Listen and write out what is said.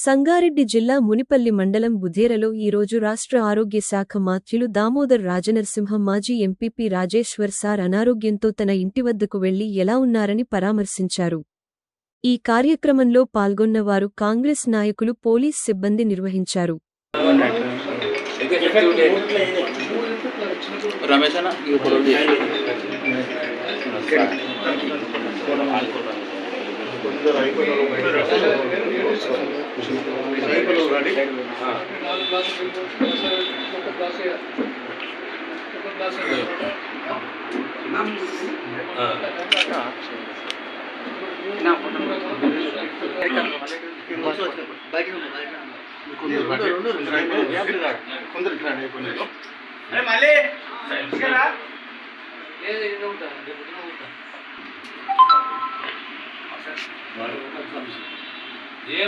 సంగారెడ్డి జిల్లా మునిపల్లి మండలం బుధేరలో ఈరోజు రాష్ట్ర ఆరోగ్య శాఖ మంత్రులు దామోదర్ రాజనరసింహ మాజీ ఎంపీపీ రాజేశ్వర్ సార్ అనారోగ్యంతో తన ఇంటివద్దకు వెళ్లి ఎలా ఉన్నారని పరామర్శించారు. ఈ కార్యక్రమంలో పాల్గొన్నవారు కాంగ్రెస్ నాయకులు, పోలీస్ సిబ్బంది నిర్వహించారు. ఏ